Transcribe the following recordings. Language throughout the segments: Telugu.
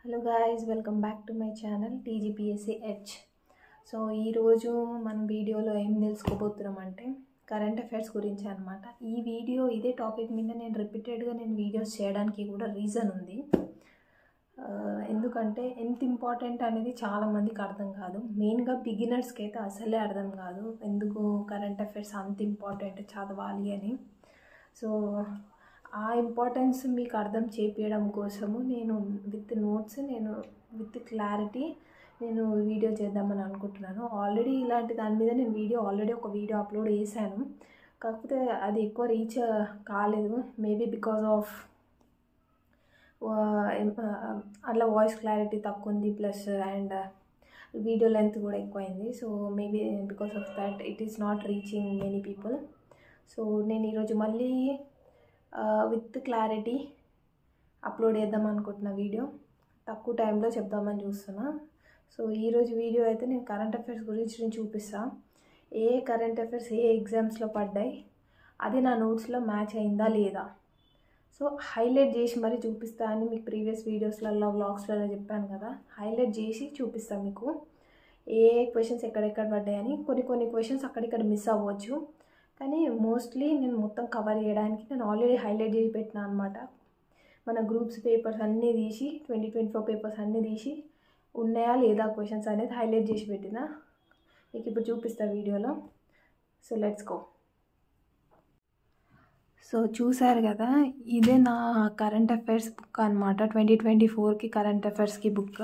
Hello guys, welcome back to my channel TGPSC H. So ఈరోజు మనం వీడియోలో ఏం తెలుసుకోబోతున్నాం అంటే కరెంట్ అఫైర్స్ గురించి అనమాట. ఈ వీడియో ఇదే టాపిక్ మీద నేను రిపీటెడ్గా వీడియోస్ చేయడానికి కూడా రీజన్ ఉంది. ఎందుకంటే ఎంత ఇంపార్టెంట్ అనేది చాలామందికి అర్థం కాదు. మెయిన్గా బిగినర్స్కి అయితే అసలే అర్థం కాదు ఎందుకు కరెంట్ అఫైర్స్ అంత ఇంపార్టెంట్ చదవాలి అని. సో ఆ ఇంపార్టెన్స్ మీకు అర్థం చేపించడం కోసము నేను with notes with clarity video చేద్దామని అనుకుంటున్నాను. ఆల్రెడీ ఇలాంటి దాని మీద నేను ఒక వీడియో అప్లోడ్ చేశాను. కాకపోతే అది ఎక్కువ రీచ్ కాలేదు. మేబీ బికాజ్ ఆఫ్ అట్లా వాయిస్ క్లారిటీ తక్కువ ఉంది, ప్లస్ అండ్ వీడియో లెంత్ కూడా ఎక్కువైంది. So maybe because of that it is not reaching many people. So నేను ఈరోజు మళ్ళీ విత్ క్లారిటీ అప్లోడ్ చేద్దాం అనుకుంటున్న వీడియో తక్కువ టైంలో చెప్దామని చూస్తున్నా. సో ఈరోజు వీడియో అయితే నేను కరెంట్ అఫైర్స్ గురించి నేను చూపిస్తాను. ఏ కరెంట్ అఫైర్స్ ఏ ఎగ్జామ్స్లో పడ్డాయి, అది నా నోట్స్లో మ్యాచ్ అయిందా లేదా. సో హైలైట్ చేసి మరీ చూపిస్తా అని మీకు ప్రీవియస్ వీడియోస్లలో వ్లాగ్స్లలో చెప్పాను కదా, హైలైట్ చేసి చూపిస్తాను మీకు ఏ క్వశ్చన్స్ ఎక్కడెక్కడ పడ్డాయని. కొన్ని క్వశ్చన్స్ అక్కడిక్కడ మిస్ అవ్వచ్చు, కానీ మోస్ట్లీ నేను మొత్తం కవర్ చేయడానికి నేను ఆల్రెడీ హైలైట్ చేసి పెట్టినా అనమాట. మన గ్రూప్స్ పేపర్స్ అన్నీ తీసి 2024 పేపర్స్ అన్నీ తీసి ఉన్నాయా లేదా క్వశ్చన్స్ అనేది హైలైట్ చేసి పెట్టిన. మీకు ఇప్పుడు చూపిస్తా వీడియోలో. So let's go. సో చూసారు కదా, ఇదే నా కరెంట్ అఫైర్స్ బుక్ అనమాట. 2024కి కరెంట్ అఫైర్స్కి బుక్,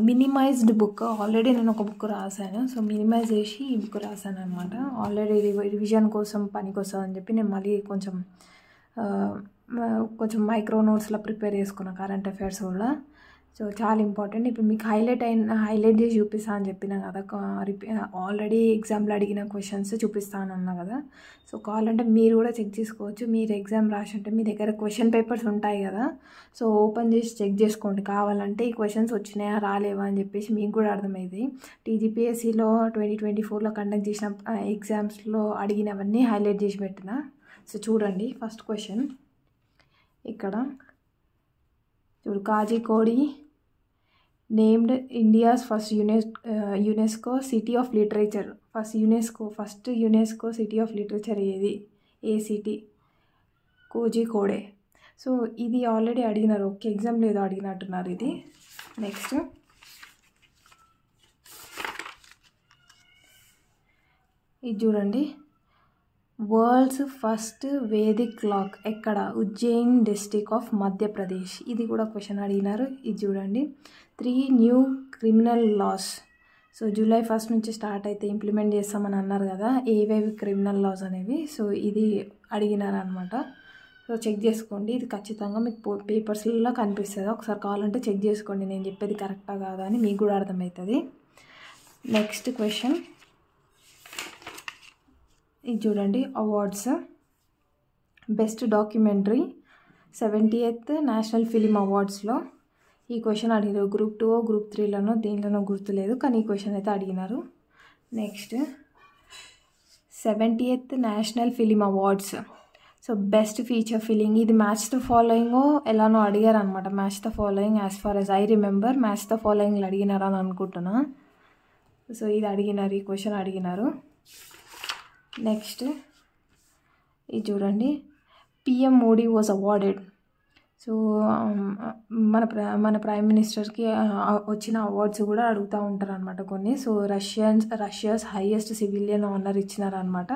మినిమైజ్డ్ బుక్. ఆల్రెడీ నేను ఒక బుక్ రాశాను. సో మినిమైజ్ చేసి ఈ బుక్ రాశాను అనమాట. ఆల్రెడీ రివిజన్ కోసం పనికొస్తుంది అని చెప్పి నేను మళ్ళీ కొంచెం మైక్రో నోట్స్లో ప్రిపేర్ చేసుకున్నాను కరెంట్ అఫైర్స్ కూడా. సో చాలా ఇంపార్టెంట్. ఇప్పుడు మీకు హైలైట్ చేసి చూపిస్తాను అని చెప్పినా కదా, ఆల్రెడీ ఎగ్జామ్లో అడిగిన క్వశ్చన్స్ చూపిస్తాను అన్నా కదా. సో కావాలంటే మీరు కూడా చెక్ చేసుకోవచ్చు. మీరు ఎగ్జామ్ రాసి ఉంటే మీ దగ్గర క్వశ్చన్ పేపర్స్ ఉంటాయి కదా, సో ఓపెన్ చేసి చెక్ చేసుకోండి. కావాలంటే ఈ క్వశ్చన్స్ వచ్చినాయా రాలేవా అని చెప్పేసి మీకు కూడా అర్థమైంది. టీజీపీఎస్సీలో 2024లో కండక్ట్ చేసిన ఎగ్జామ్స్లో అడిగినవన్నీ హైలైట్ చేసి పెట్టిన. సో చూడండి, ఫస్ట్ క్వశ్చన్ ఇక్కడ చూడు. Kozhikode named India's first UNESCO city of literature. First UNESCO city of literature ఏది? ఏ సిటీ? కోజికోడే. సో ఇది ఆల్రెడీ అడిగినారు, ఓకే ఎగ్జామ్లో ఏదో అడిగినట్టున్నారు ఇది. నెక్స్ట్ ఇది చూడండి, వరల్డ్స్ ఫస్ట్ వేదిక్ క్లాక్ ఎక్కడ? Ujjain district of Madhya Pradesh. ఇది కూడా క్వశ్చన్ అడిగినారు. ఇది చూడండి, 3 new criminal laws. So July 1 నుంచి స్టార్ట్ అయితే ఇంప్లిమెంట్ చేస్తామని అన్నారు కదా, ఏవేవి క్రిమినల్ లాస్ అనేవి. సో ఇది అడిగినారు అనమాట. సో చెక్ చేసుకోండి, ఇది ఖచ్చితంగా మీకు పేపర్స్లో కనిపిస్తుంది. ఒకసారి కావాలంటే చెక్ చేసుకోండి నేను చెప్పేది కరెక్టా కాదా అని మీకు కూడా అర్థమవుతుంది. నెక్స్ట్ క్వశ్చన్ ఇది చూడండి, awards. Best documentary 70th national film అవార్డ్స్లో ఈ క్వశ్చన్ అడిగినారు. గ్రూప్ 2 గ్రూప్ 3లోనో దీనిలోనో గుర్తులేదు, కానీ ఈ క్వశ్చన్ అయితే అడిగినారు. Next 70th national film awards. So best feature film, ఇది మ్యాచ్ ద ఫాలోయింగ్ ఎలానో అడిగారు అనమాట. Match the following as far as I remember match the ఫాలోయింగ్లు అడిగినారు అని అనుకుంటున్నా. సో ఇది అడిగినారు, ఈ క్వశ్చన్ అడిగినారు. నెక్స్ట్ ఇది చూడండి, PM Modi was awarded. So మన ప్రైమ్ మినిస్టర్కి వచ్చిన అవార్డ్స్ కూడా అడుగుతూ ఉంటారు అనమాట కొన్ని. So Russia's highest civilian honour ఇచ్చినారనమాట.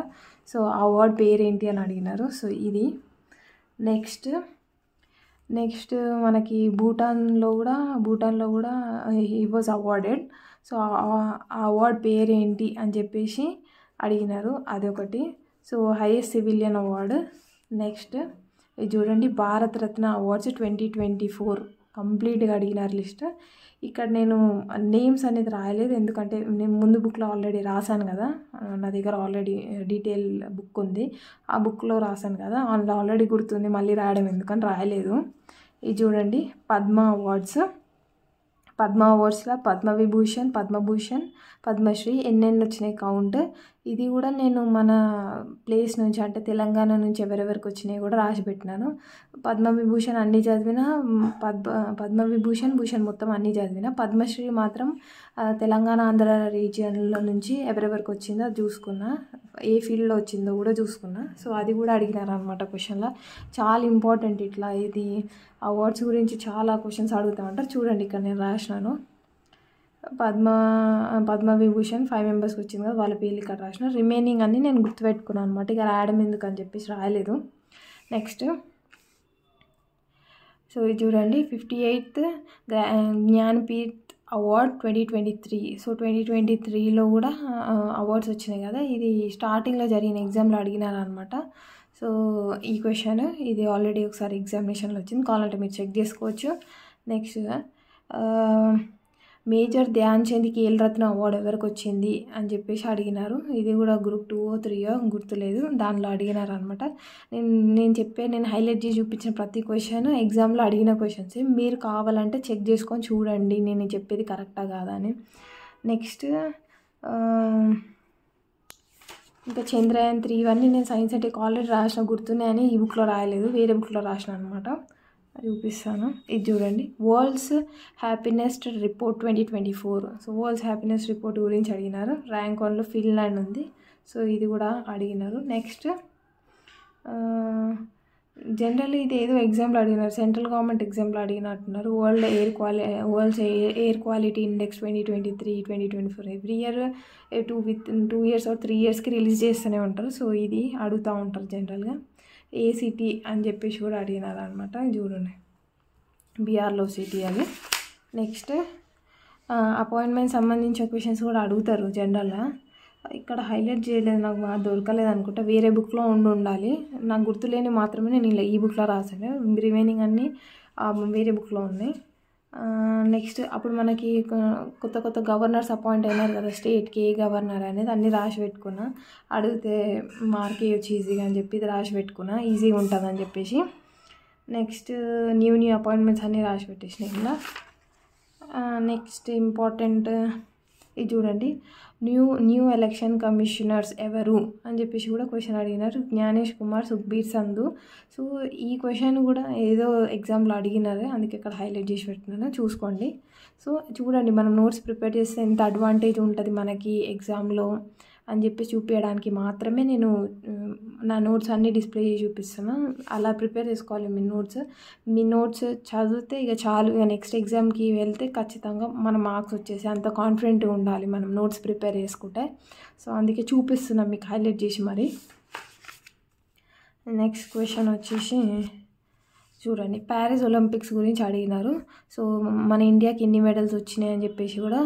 సో ఆ అవార్డ్ పేరేంటి అని అడిగినారు. సో ఇది. నెక్స్ట్ మనకి భూటాన్లో కూడా హీ వాజ్ అవార్డెడ్. సో ఆ అవార్డ్ పేరేంటి అని చెప్పేసి అడిగినారు, అదొకటి. So highest civilian award. Next ఇది చూడండి, భారతరత్న అవార్డ్స్ 2024 కంప్లీట్గా అడిగినారు లిస్ట్. ఇక్కడ నేను నేమ్స్ అనేది రాయలేదు, ఎందుకంటే నేను ముందు బుక్లో ఆల్రెడీ రాశాను కదా, నా దగ్గర ఆల్రెడీ డీటెయిల్ బుక్ ఉంది, ఆ బుక్లో రాశాను కదా, అందులో ఆల్రెడీ గుర్తుంది, మళ్ళీ రాయడం ఎందుకని రాయలేదు. ఇది చూడండి, పద్మ అవార్డ్స్లో పద్మవిభూషణ్, పద్మభూషణ్, పద్మశ్రీ ఎన్నెన్ని వచ్చినాయి కౌంట్ ఇది కూడా నేను మన ప్లేస్ నుంచి అంటే తెలంగాణ నుంచి ఎవరెవరికి వచ్చినాయి కూడా రాసి పెట్టినాను. పద్మవిభూషణ్ అన్నీ చదివిన, పద్మవిభూషణ్ భూషణ్ మొత్తం అన్నీ చదివిన. పద్మశ్రీ మాత్రం తెలంగాణ ఆంధ్ర రీజియన్లో నుంచి ఎవరెవరికి వచ్చిందో అది చూసుకున్నా, ఏ ఫీల్డ్లో వచ్చిందో కూడా చూసుకున్నా. సో అది కూడా అడిగినారు అనమాట క్వశ్చన్లో. చాలా ఇంపార్టెంట్ ఇట్లా ఇది అవార్డ్స్ గురించి చాలా క్వశ్చన్స్ అడుగుతూ ఉంటారు. చూడండి ఇక్కడ నేను రాసినాను, పద్మవిభూషణ్ 5 మెంబర్స్కి వచ్చింది కదా, వాళ్ళ పేర్లు ఇక్కడ రాసిన. రిమైనింగ్ అన్నీ నేను గుర్తుపెట్టుకున్నాను అనమాట, ఇక రాయడం ఎందుకు అని చెప్పేసి రాయలేదు. నెక్స్ట్ సో ఇది చూడండి, 58th జ్ఞాన్పీఠ్ అవార్డ్ 2023. సో 2023లో కూడా అవార్డ్స్ వచ్చినాయి కదా, ఇది స్టార్టింగ్లో జరిగిన ఎగ్జామ్లో అడిగినారు అనమాట. సో ఈ క్వశ్చన్ ఇది ఆల్రెడీ ఒకసారి ఎగ్జామినేషన్లో వచ్చింది, కావాలంటే మీరు చెక్ చేసుకోవచ్చు. Next major Dhyan Chand Khel Ratna award ఎవరికి వచ్చింది అని చెప్పేసి అడిగినారు. ఇది కూడా గ్రూప్ 2 or 3 గుర్తులేదు, దానిలో అడిగినారు అనమాట. నేను హైలైట్ చేసి చూపించిన ప్రతి క్వశ్చన్ ఎగ్జామ్లో అడిగిన క్వశ్చన్స్. మీరు కావాలంటే చెక్ చేసుకొని చూడండి నేను చెప్పేది కరెక్టా కాదా అని. నెక్స్ట్ ఇంకా చంద్రయాన్ 3 ఇవన్నీ నేను సైన్స్ అంటే ఆల్రెడీ రాసిన, గుర్తున్నాయని ఈ బుక్లో రాయలేదు, వేరే బుక్లో రాసిన అనమాట. చూపిస్తాను, ఇది చూడండి, world's happiness report 2024. So world's happiness report గురించి అడిగినారు. ర్యాంక్ 1లో ఫిన్లాండ్ ఉంది, సో ఇది కూడా అడిగినారు. నెక్స్ట్ జనరల్లీ ఇది ఏదో ఎగ్జామ్లో అడిగినారు, సెంట్రల్ గవర్నమెంట్ ఎగ్జామ్లో అడిగినట్టున్నారు. World's air quality index 2023, 2024 every year 2 years or 3 yearsకి రిలీజ్ చేస్తూనే ఉంటారు. సో ఇది అడుగుతూ ఉంటారు జనరల్గా. ఏసిటీ అని చెప్పేసి కూడా అడిగినారు అనమాట. చూడండి, బీఆర్లో సిటీ అది. నెక్స్ట్ అపాయింట్మెంట్ సంబంధించిన క్వశ్చన్స్ కూడా అడుగుతారు జనరల్గా. ఇక్కడ హైలైట్ చేయలేదు, నాకు బాగా దొరకలేదు అనుకుంటా, వేరే బుక్లో ఉండాలి. నాకు గుర్తులేని మాత్రమే నేను ఇలా ఈ బుక్లో రాశాను, రిమైనింగ్ అన్నీ వేరే బుక్లో ఉన్నాయి. నెక్స్ట్ అప్పుడు మనకి కొత్త గవర్నర్స్ అపాయింట్ అయినారు కదా స్టేట్కి, ఏ గవర్నర్ అనేది అన్నీ రాసి పెట్టుకున్నా, అడిగితే మార్క్ వేయచ్చు ఈజీగా అని చెప్పి ఇది రాసి పెట్టుకున్నా, ఈజీగా ఉంటుంది అని చెప్పేసి. నెక్స్ట్ న్యూ అపాయింట్మెంట్స్ అన్నీ రాసి పెట్టేసినాయి ఇలా. నెక్స్ట్ ఇంపార్టెంట్ ఇది చూడండి, న్యూ ఎలక్షన్ కమిషనర్స్ ఎవరు అని చెప్పేసి కూడా క్వశ్చన్ అడిగినారు. జ్ఞానేష్ కుమార్, సుఖ్బీర్ సంధు. సో ఈ క్వశ్చన్ కూడా ఏదో ఎగ్జామ్లో అడిగినారు, అందుకే ఇక్కడ హైలైట్ చేసి పెట్టినాను, చూసుకోండి. సో చూడండి, మనం నోట్స్ ప్రిపేర్ చేస్తే ఎంత అడ్వాంటేజ్ ఉంటుంది మనకి ఎగ్జామ్లో అని చెప్పి చూపించడానికి మాత్రమే నేను నా నోట్స్ అన్నీ డిస్ప్లే చేసి చూపిస్తాను. అలా ప్రిపేర్ చేసుకోవాలి మీ నోట్స్ చదివితే ఇక చాలు, ఇక నెక్స్ట్ ఎగ్జామ్కి వెళ్తే ఖచ్చితంగా మన మార్క్స్ వచ్చేసి అంత కాన్ఫిడెంట్గా ఉండాలి మనం నోట్స్ ప్రిపేర్ చేసుకుంటే. సో అందుకే చూపిస్తున్నాను మీకు హైలైట్ చేసి మరి. నెక్స్ట్ క్వశ్చన్ వచ్చేసి చూడండి, ప్యారిస్ ఒలింపిక్స్ గురించి అడిగినారు. సో మన ఇండియాకి ఎన్ని మెడల్స్ వచ్చినాయి అని చెప్పేసి కూడా,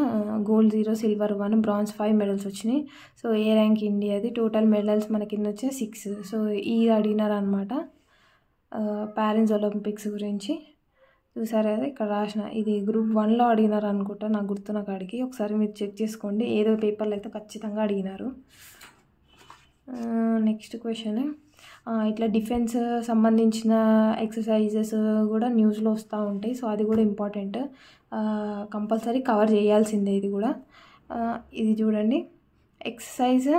గోల్డ్ 0, సిల్వర్ 1, బ్రాంజ్ 5 మెడల్స్ వచ్చినాయి. సో ఏ ర్యాంక్ ఇండియాది, టోటల్ మెడల్స్ మనకి ఎన్ని వచ్చాయి 6. సో ఇది అడిగినారు అనమాట ప్యారిస్ ఒలింపిక్స్ గురించి. చూసారు కదా ఇక్కడ రాసిన, ఇది గ్రూప్ 1లో అడిగినారు అనుకుంటా, నాకు గుర్తున్న కాడికి ఒకసారి మీరు చెక్ చేసుకోండి, ఏదో పేపర్లో అయితే ఖచ్చితంగా అడిగినారు. నెక్స్ట్ క్వశ్చన్, ఇట్లా డిఫెన్స్ సంబంధించిన ఎక్సర్సైజెస్ కూడా న్యూస్లో వస్తూ ఉంటాయి. సో అది కూడా ఇంపార్టెంట్, కంపల్సరీ కవర్ చేయాల్సిందే ఇది కూడా. ఇది చూడండి, ఎక్సర్సైజ్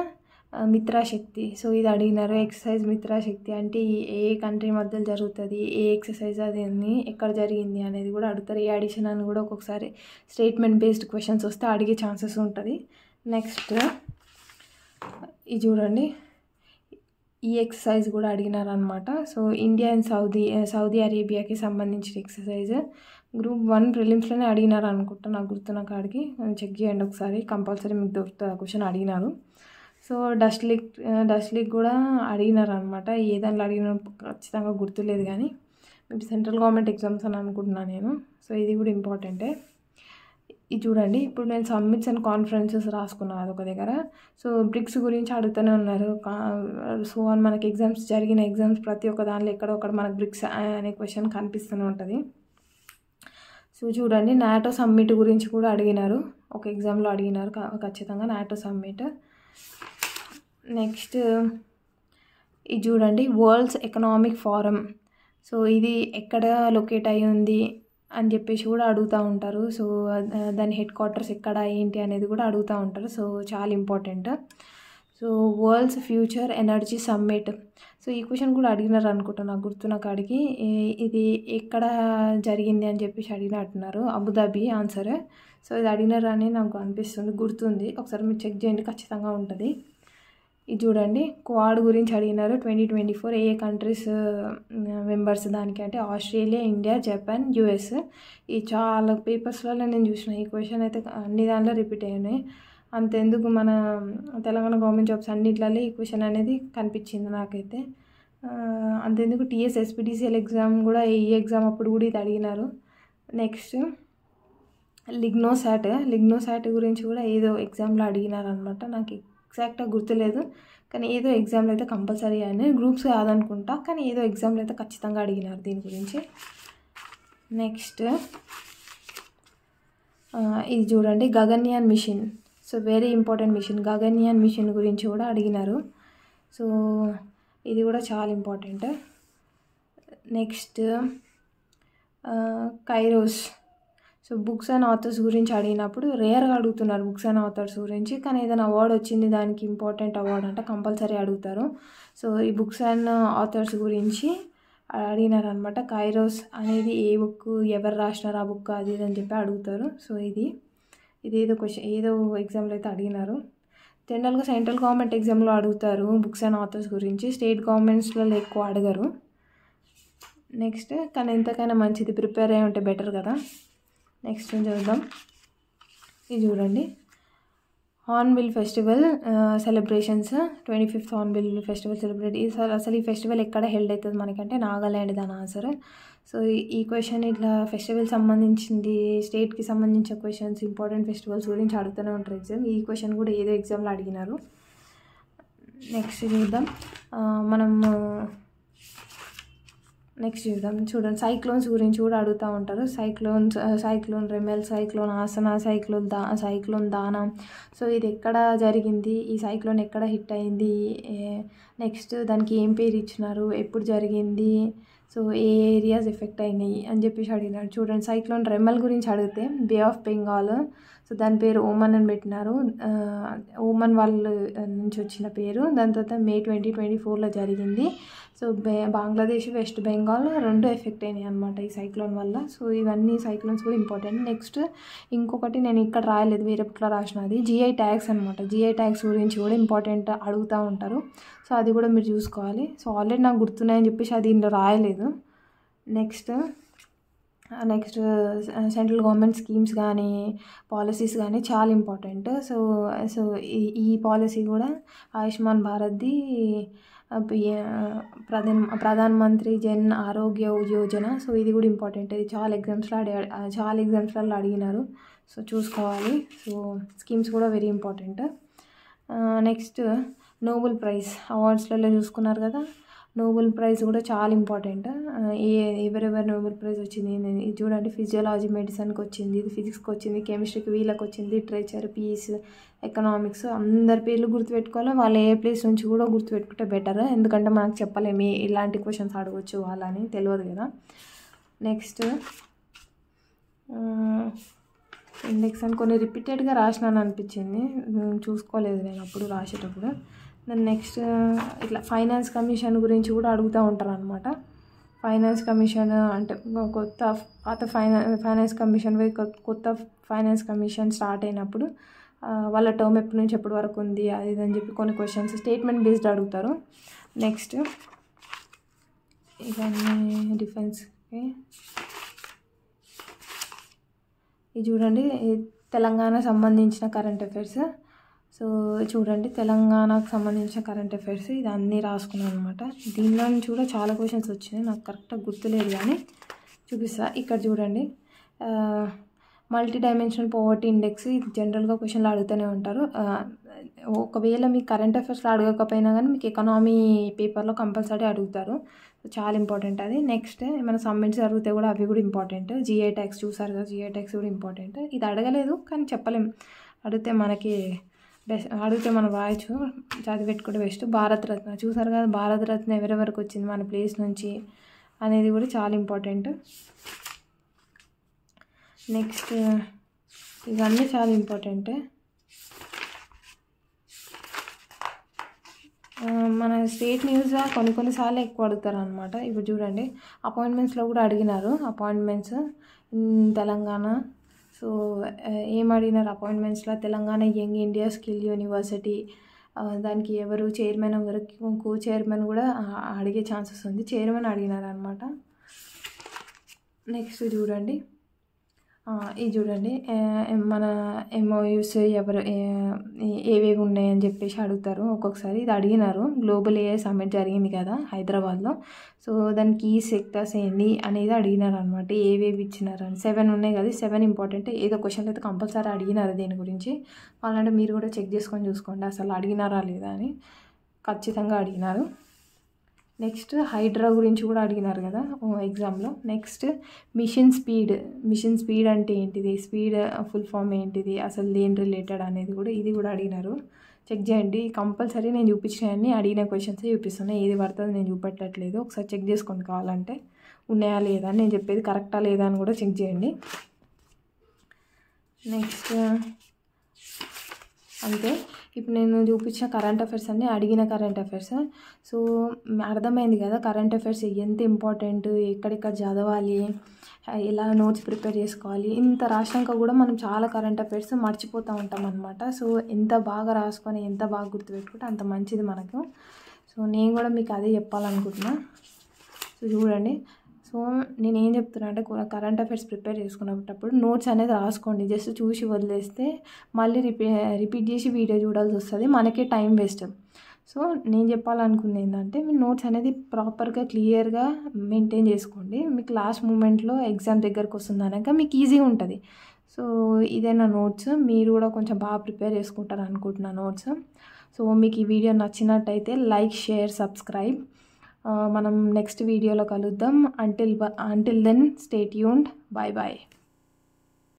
మిత్రాశక్తి. సో ఇది అడిగినారు, ఎక్సర్సైజ్ మిత్రాశక్తి అంటే ఏ కంట్రీ మధ్యలో జరుగుతుంది, ఏ ఎక్సర్సైజ్ అది ఎక్కడ జరిగింది అనేది కూడా అడుగుతారు. ఏ అడిషన్ అని కూడా ఒక్కొక్కసారి స్టేట్మెంట్ బేస్డ్ క్వశ్చన్స్ వస్తే అడిగే ఛాన్సెస్ ఉంటుంది. నెక్స్ట్ ఇది చూడండి, ఈ ఎక్సర్సైజ్ కూడా అడిగినారనమాట. సో ఇండియా అండ్ సౌదీ అరేబియాకి సంబంధించిన ఎక్సర్సైజ్ గ్రూప్ 1 ప్రిలిమ్స్లోనే అడిగినారు అనుకుంటా, నాకు గుర్తున్న కాడికి చెక్ చేయండి ఒకసారి, కంపల్సరీ మీకు దొరుకుతుంది క్వశ్చన్ అడిగినారు. సో డస్ట్ లీక్ కూడా అడిగినారు అనమాట, ఏ దాంట్లో అడిగిన ఖచ్చితంగా గుర్తులేదు కానీ మేబీ సెంట్రల్ గవర్నమెంట్ ఎగ్జామ్స్ అని అనుకుంటున్నాను నేను. సో ఇది కూడా ఇంపార్టెంటే. ఇది చూడండి, ఇప్పుడు నేను సమ్మిట్స్ అండ్ కాన్ఫరెన్సెస్ రాసుకున్నాను అదొక దగ్గర. సో బ్రిక్స్ గురించి అడుగుతూనే ఉన్నారు. సో మనకి జరిగిన ఎగ్జామ్స్ ప్రతి ఒక్క దానిలో ఎక్కడో ఒకటి మనకు బ్రిక్స్ అనే క్వశ్చన్ కనిపిస్తూనే ఉంటుంది. సో చూడండి, నాటో సమ్మిట్ గురించి కూడా అడిగినారు, ఒక ఎగ్జామ్లో అడిగినారు ఖచ్చితంగా నాటో సమ్మిట్. నెక్స్ట్ ఇది చూడండి, వరల్డ్స్ ఎకనామిక్ ఫోరం. సో ఇది ఎక్కడ లొకేట్ అయ్యి ఉంది అని చెప్పేసి కూడా అడుగుతూ ఉంటారు. సో దాని హెడ్ క్వార్టర్స్ ఎక్కడ ఏంటి అనేది కూడా అడుగుతూ ఉంటారు. సో చాలా important. So so world's future energy summit. So ఈ క్వశ్చన్ కూడా అడిగినారు అనుకుంటా, నాకు గుర్తున్న కాడికి. ఇది ఎక్కడ జరిగింది అని చెప్పేసి అడిగినట్టున్నారు. Abu Dhabi answer. సో ఇది అడిగినారు అని నాకు అనిపిస్తుంది, గుర్తుంది. ఒకసారి మీరు చెక్ చేయండి, ఖచ్చితంగా ఉంటుంది. ఇది చూడండి, క్వాడ్ గురించి అడిగినారు. 2024 ఏ కంట్రీస్ మెంబర్స్ దానికి అంటే ఆస్ట్రేలియా, ఇండియా, జపాన్, యుఎస్. ఈ చాలా పేపర్స్లలో నేను చూసిన ఈ క్వశ్చన్ అయితే అన్ని దాంట్లో రిపీట్ అయినాయి. అంతెందుకు మన తెలంగాణ గవర్నమెంట్ జాబ్స్ అన్నిట్లలో ఈ క్వశ్చన్ అనేది కనిపించింది నాకైతే. అంతెందుకు టీఎస్ ఎస్పీడీసీఎల్ ఎగ్జామ్ కూడా, ఈ ఎగ్జామ్ అప్పుడు కూడా ఇది అడిగినారు. నెక్స్ట్ లిగ్నోసాట్ గురించి కూడా ఏదో ఎగ్జామ్లో అడిగినారు అనమాట. నాకు ఎగ్జాక్ట్గా గుర్తులేదు, కానీ ఏదో ఎగ్జామ్లో అయితే కంపల్సరీ అని, గ్రూప్స్ కాదనుకుంటా, కానీ ఏదో ఎగ్జామ్లో అయితే ఖచ్చితంగా అడిగినారు దీని గురించి. నెక్స్ట్ ఇది చూడండి, Gaganyaan mission. So very important mission, Gaganyaan mission గురించి కూడా అడిగినారు. సో ఇది కూడా చాలా ఇంపార్టెంట్. నెక్స్ట్ కైరోస్. సో బుక్స్ అండ్ ఆథర్స్ గురించి అడిగినప్పుడు రేర్గా అడుగుతున్నారు బుక్స్ అండ్ ఆథర్స్ గురించి, కానీ ఏదైనా అవార్డు వచ్చింది దానికి ఇంపార్టెంట్ అవార్డు అంటే కంపల్సరీ అడుగుతారు. సో ఈ బుక్స్ అండ్ ఆథర్స్ గురించి అడిగినారు అనమాట. కైరోస్ అనేది ఏ బుక్, ఎవరు రాసినారు ఆ బుక్, అది ఇది అని చెప్పి అడుగుతారు. సో ఇదేదో క్వశ్చన్ ఏదో ఎగ్జామ్లో అయితే అడిగినారు. జనరల్గా సెంట్రల్ గవర్నమెంట్ ఎగ్జామ్లో అడుగుతారు బుక్స్ అండ్ ఆథర్స్ గురించి, స్టేట్ గవర్నమెంట్స్లో ఎక్కువ అడగరు. నెక్స్ట్ కానీ ఎంతకైనా మంచిది, ప్రిపేర్ అయ్యి ఉంటే బెటర్ కదా. నెక్స్ట్ చూద్దాం. ఇది చూడండి, Hornbill festival celebrations. 25th Hornbill festival celebrate. అసలు ఈ ఫెస్టివల్ ఎక్కడ హెల్డ్ అవుతుంది మనకంటే నాగాల్యాండ్ దాని ఆన్సర్. సో ఈ క్వశ్చన్ ఇట్లా ఫెస్టివల్ సంబంధించింది, స్టేట్కి సంబంధించిన క్వశ్చన్స్, ఇంపార్టెంట్ ఫెస్టివల్స్ గురించి అడుగుతూనే ఉంటారు ఎగ్జామ్. ఈ క్వశ్చన్ కూడా ఏదో ఎగ్జామ్లో అడిగినారు. నెక్స్ట్ చూద్దాం. నెక్స్ట్ చూడండి, సైక్లోన్స్ గురించి కూడా అడుగుతూ ఉంటారు. సైక్లోన్ రెమెల్, సైక్లోన్ ఆసన, సైక్లోన్ దానా. సో ఇది ఎక్కడ జరిగింది, ఈ సైక్లోన్ ఎక్కడ హిట్ అయింది, నెక్స్ట్ దానికి ఏం పేరు ఇచ్చినారు, ఎప్పుడు జరిగింది, సో ఏ ఏరియాస్ ఎఫెక్ట్ అయినాయి అని చెప్పేసి అడిగినారు. చూడండి, సైక్లోన్ రెమెల్ గురించి అడిగితే బే ఆఫ్ బెంగాల్, సో దాని పేరు ఓమన్ అని పెట్టినారు. ఓమన్ వాళ్ళ నుంచి వచ్చిన పేరు. దాని తర్వాత May 2024లో జరిగింది. సో బంగ్లాదేశ్, వెస్ట్ బెంగాల్ రెండు ఎఫెక్ట్ అయినాయి అనమాట ఈ సైక్లోన్ వల్ల. సో ఇవన్నీ సైక్లోన్స్ కూడా ఇంపార్టెంట్. నెక్స్ట్ ఇంకొకటి నేను ఇక్కడ రాయలేదు, వేరే బుక్లో రాసినది జిఐ ట్యాగ్స్ అనమాట. జిఐ ట్యాగ్స్ గురించి కూడా ఇంపార్టెంట్ అడుగుతూ ఉంటారు. సో అది కూడా మీరు చూసుకోవాలి. సో ఆల్రెడీ నాకు గుర్తున్నాయని చెప్పేసి అది ఇందులో రాయలేదు. నెక్స్ట్ సెంట్రల్ గవర్నమెంట్ స్కీమ్స్ కానీ పాలసీస్ కానీ చాలా ఇంపార్టెంట్. సో ఈ పాలసీ కూడా ఆయుష్మాన్ భారత్ది, ప్రధాన్ మంత్రి జన్ ఆరోగ్య యోజన. సో ఇది కూడా ఇంపార్టెంట్, ఇది చాలా ఎగ్జామ్స్లలో అడిగినారు. సో చూసుకోవాలి. సో స్కీమ్స్ కూడా very important. Next Nobel prize అవార్డ్స్లలో చూసుకున్నారు కదా, నోబెల్ ప్రైజ్ కూడా చాలా ఇంపార్టెంట్. ఎవరెవరు నోబెల్ ప్రైజ్ వచ్చింది ఇది చూడండి. ఫిజియాలజీ, మెడిసిన్కి వచ్చింది, ఇది ఫిజిక్స్కి వచ్చింది, కెమిస్ట్రీకి వీళ్ళకి వచ్చింది, లిటరేచర్, పీస్, ఎకనామిక్స్. అందరి పేర్లు గుర్తుపెట్టుకోవాలి, వాళ్ళు ఏ ప్లేస్ నుంచి కూడా గుర్తుపెట్టుకుంటే బెటర్. ఎందుకంటే మనకు చెప్పలేము ఇలాంటి క్వశ్చన్స్ అడగవచ్చు వాళ్ళని, తెలియదు కదా. నెక్స్ట్ ఇండెక్స్ అని కొన్ని రిపీటెడ్గా రాసినాను అనిపించింది, చూసుకోలేదు నేను అప్పుడు రాసేటప్పుడు. దాని నెక్స్ట్ ఇట్లా ఫైనాన్స్ కమిషన్ గురించి కూడా అడుగుతూ ఉంటారు అనమాట. ఫైనాన్స్ కమిషన్ అంటే పాత ఫైనాన్స్ కమిషన్ కొత్త ఫైనాన్స్ కమిషన్ స్టార్ట్ అయినప్పుడు వాళ్ళ టర్మ్ ఎప్పటి నుంచి ఎప్పటి వరకు ఉంది, అది అని చెప్పి కొన్ని క్వశ్చన్స్ స్టేట్మెంట్ బేస్డ్ అడుగుతారు. నెక్స్ట్ ఇవన్నీ డిఫెన్స్కి. ఇది చూడండి, తెలంగాణ సంబంధించిన కరెంట్ అఫైర్స్. సో చూడండి, తెలంగాణకు సంబంధించిన కరెంట్ అఫైర్స్ ఇది అన్నీ రాసుకున్నాను అనమాట. దీనిలో నుంచి కూడా చాలా క్వశ్చన్స్ వచ్చినాయి, నాకు కరెక్ట్గా గుర్తులేదు కానీ చూపిస్తా. ఇక్కడ చూడండి, మల్టీ డైమెన్షనల్ పవర్టీ ఇండెక్స్. ఇది జనరల్గా క్వశ్చన్లు అడుగుతూనే ఉంటారు. ఒకవేళ మీకు కరెంట్ అఫైర్స్లో అడగకపోయినా కానీ మీకు ఎకనామీ పేపర్లో కంపల్సరీ అడుగుతారు. చాలా ఇంపార్టెంట్ అది. నెక్స్ట్ ఏమైనా సబ్మిట్స్ జరిగితే కూడా అవి కూడా ఇంపార్టెంట్. జిఐ ట్యాక్స్ చూసారు కదా, జిఐ ట్యాక్స్ కూడా ఇంపార్టెంట్. ఇది అడగలేదు కానీ చెప్పలేం, అడిగితే మనం రాయచ్చు, చదివి పెట్టుకుంటే బెస్ట్. భారతరత్న చూసారు కదా, భారతరత్న ఎవరెవరికి వచ్చింది మన ప్లేస్ నుంచి అనేది కూడా చాలా ఇంపార్టెంట్. నెక్స్ట్ ఇవన్నీ చాలా ఇంపార్టెంట్. మన స్టేట్ న్యూస్ కొన్నిసార్లు ఎక్కువ అడుగుతారు అనమాట. ఇప్పుడు చూడండి, అపాయింట్మెంట్స్లో కూడా అడిగినారు. అపాయింట్మెంట్స్ తెలంగాణ. సో ఏం అడిగినారు అపాయింట్మెంట్స్లో? Telangana young India skill university, దానికి ఎవరు చైర్మన్, ఎవరు కో చైర్మన్ కూడా అడిగే ఛాన్సెస్ ఉంది. చైర్మన్ అడిగినారు అనమాట. నెక్స్ట్ చూడండి, ఇది చూడండి, మన ఎంఓయూస్ ఎవరు ఏవేవి ఉన్నాయని చెప్పేసి అడుగుతారు ఒక్కొక్కసారి. ఇది అడిగినారు. గ్లోబల్ ఏఐ సమ్మిట్ జరిగింది కదా హైదరాబాద్లో. సో దానికి ఈ సెక్టర్స్ ఏంది అనేది అడిగినారు అనమాట. ఏవేవి ఇచ్చినారని 7 ఉన్నాయి కదా, 7 ఇంపార్టెంట్. ఏదో క్వశ్చన్లు అయితే కంపల్సరీ అడిగినారు దీని గురించి. అలాంటి మీరు కూడా చెక్ చేసుకొని చూసుకోండి అసలు అడిగినారా లేదా అని. ఖచ్చితంగా అడిగినారు. నెక్స్ట్ హైడ్రా గురించి కూడా అడిగినారు కదా ఎగ్జామ్లో. నెక్స్ట్ మిషన్ స్పీడ్ అంటే ఏంటిది, స్పీడ్ ఫుల్ ఫామ్ ఏంటిది, అసలు దేని రిలేటెడ్ అనేది కూడా ఇది కూడా అడిగినారు. చెక్ చేయండి కంపల్సరీ. నేను చూపించినవన్నీ అడిగిన క్వశ్చన్సే చూపిస్తున్నాయి. ఏది పడుతుంది నేను చూపెట్టట్లేదు. ఒకసారి చెక్ చేసుకోండి కావాలంటే ఉన్నాయా లేదా అని. నేను చెప్పేది కరెక్టా లేదా అని కూడా చెక్ చేయండి. నెక్స్ట్ అంతే. ఇప్పుడు నేను చూపించిన కరెంట్ అఫైర్స్ అన్నీ అడిగిన కరెంట్ అఫైర్స్. సో అర్థమైంది కదా కరెంట్ అఫైర్స్ ఎంత ఇంపార్టెంట్, ఎక్కడెక్కడ చదవాలి, ఎలా నోట్స్ ప్రిపేర్ చేసుకోవాలి. ఇంత రాసినాక కూడా మనం చాలా కరెంట్ అఫైర్స్ మర్చిపోతూ ఉంటాం అనమాట. సో ఎంత బాగా రాసుకొని ఎంత బాగా గుర్తుపెట్టుకుంటే అంత మంచిది మనకు. సో నేను కూడా మీకు అదే చెప్పాలనుకుంటున్నా. సో చూడండి, సో నేను ఏం చెప్తున్నా అంటే కరెంట్ అఫైర్స్ ప్రిపేర్ చేసుకునేటప్పుడు నోట్స్ అనేది రాసుకోండి. జస్ట్ చూసి వదిలేస్తే మళ్ళీ రిపీట్ చేసి వీడియో చూడాల్సి వస్తుంది, మనకే టైం వేస్ట్. సో నేను చెప్పాలనుకుంది ఏంటంటే మీ నోట్స్ అనేది ప్రాపర్గా క్లియర్గా మెయింటైన్ చేసుకోండి. మీకు లాస్ట్ మూమెంట్లో ఎగ్జామ్ దగ్గరకు వస్తుంది అనక మీకు ఈజీగా ఉంటుంది. సో ఇదే నా నోట్స్. మీరు కూడా కొంచెం బాగా ప్రిపేర్ చేసుకుంటారు అనుకుంటున్నా నోట్స్. సో మీకు ఈ వీడియో నచ్చినట్టయితే లైక్, షేర్, సబ్స్క్రైబ్. మనం నెక్స్ట్ వీడియోలో కలుద్దాం. Until then stay tuned. Bye bye.